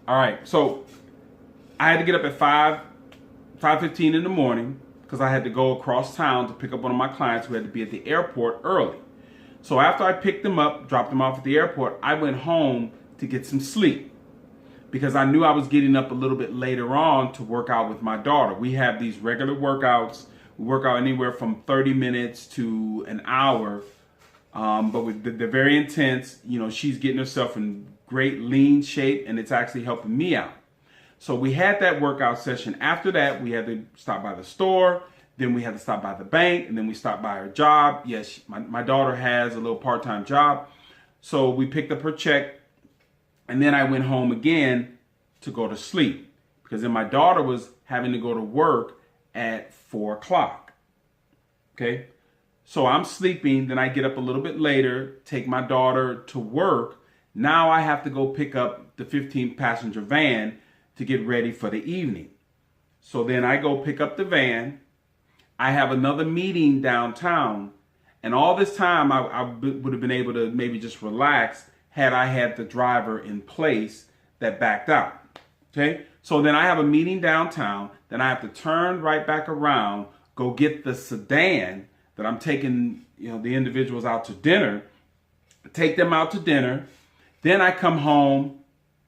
All right, so I had to get up at 5:15 in the morning because I had to go across town to pick up one of my clients who had to be at the airport early. So after I picked them up, dropped them off at the airport, I went home to get some sleep because I knew I was getting up a little bit later on to work out with my daughter. We have these regular workouts. We work out anywhere from 30 minutes to an hour, but they're very intense. You know, she's getting herself in great lean shape, and it's actually helping me out. So we had that workout session. After that, we had to stop by the store. Then we had to stop by the bank, and then we stopped by her job. Yes, my daughter has a little part-time job. So we picked up her check, and then I went home again to go to sleep because then my daughter was having to go to work at 4 o'clock. Okay, so I'm sleeping. Then I get up a little bit later, take my daughter to work. Now I have to go pick up the 15-passenger van to get ready for the evening. So then I go pick up the van. I have another meeting downtown, and all this time I would have been able to maybe just relax had I had the driver in place that backed out. Okay, so then I have a meeting downtown, then I have to turn right back around, go get the sedan that I'm taking, the individuals out to dinner, take them out to dinner, then I come home,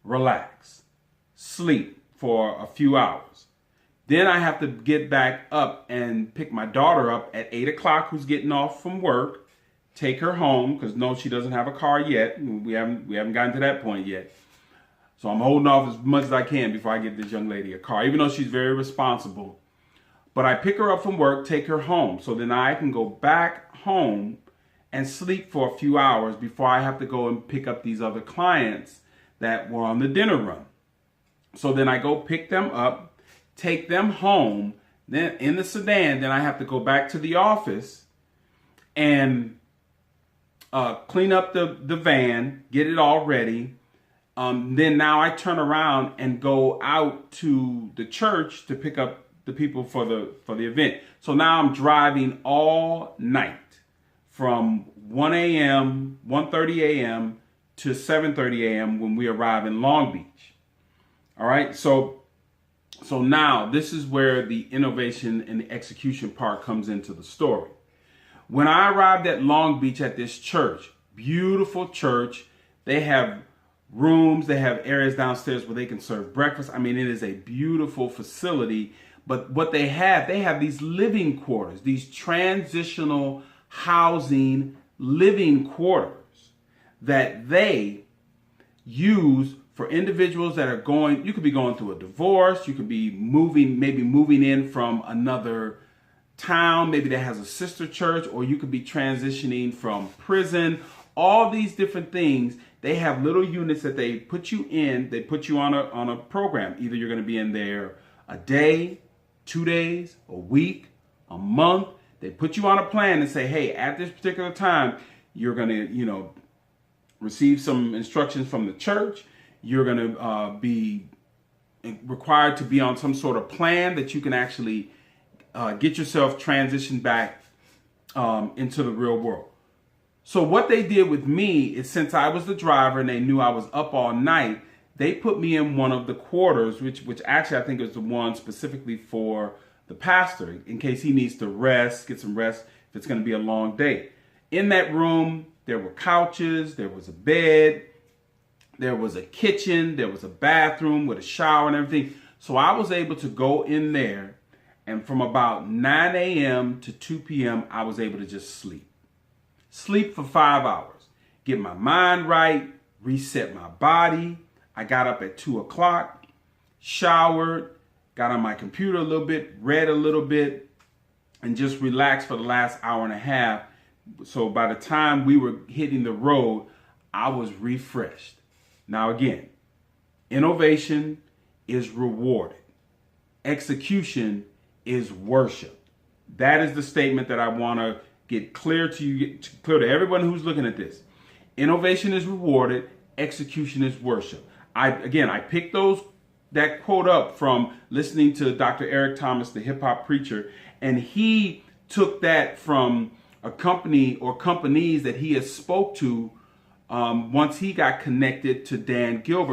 relax, sleep for a few hours. Then I have to get back up and pick my daughter up at 8 o'clock, who's getting off from work, take her home, because no, she doesn't have a car yet. We haven't gotten to that point yet. So I'm holding off as much as I can before I get this young lady a car, even though she's very responsible. But I pick her up from work, take her home. So then I can go back home and sleep for a few hours before I have to go and pick up these other clients that were on the dinner run. So then I go pick them up, take them home, then in the sedan, then I have to go back to the office and clean up the van, get it all ready. Then now I turn around and go out to the church to pick up the people for the event. So now I'm driving all night from 1 a.m., 1:30 a.m. to 7:30 a.m. when we arrive in Long Beach. All right, so now this is where the innovation and the execution part comes into the story. When I arrived at Long Beach at this church, beautiful church, they have rooms, they have areas downstairs where they can serve breakfast. I mean, it is a beautiful facility, but what they have these living quarters, these transitional housing living quarters that they use for individuals that are going, you could be going through a divorce, you could be moving in from another town, maybe that has a sister church, or you could be transitioning from prison, all these different things. They have little units that they put you in, they put you on a program. Either you're going to be in there a day, 2 days, a week, a month. They put you on a plan and say, hey, at this particular time, you're going to, receive some instructions from the church. You're going to be required to be on some sort of plan that you can actually get yourself transitioned back into the real world. So what they did with me is, since I was the driver and they knew I was up all night, they put me in one of the quarters, which actually I think is the one specifically for the pastor, in case he needs to rest, get some rest if it's going to be a long day. In that room, there were couches, there was a bed, there was a kitchen, there was a bathroom with a shower and everything. So I was able to go in there, and from about 9 a.m. to 2 p.m., I was able to just sleep. Sleep for 5 hours. Get my mind right, reset my body. I got up at 2 o'clock, showered, got on my computer a little bit, read a little bit, and just relaxed for the last hour and a half. So by the time we were hitting the road, I was refreshed. Now again, innovation is rewarded. Execution is worship. That is the statement that I want to get clear to you, clear to everyone who's looking at this. Innovation is rewarded. Execution is worship. I picked that quote up from listening to Dr. Eric Thomas, the hip hop preacher, and he took that from a company or companies that he has spoke to once he got connected to Dan Gilbert.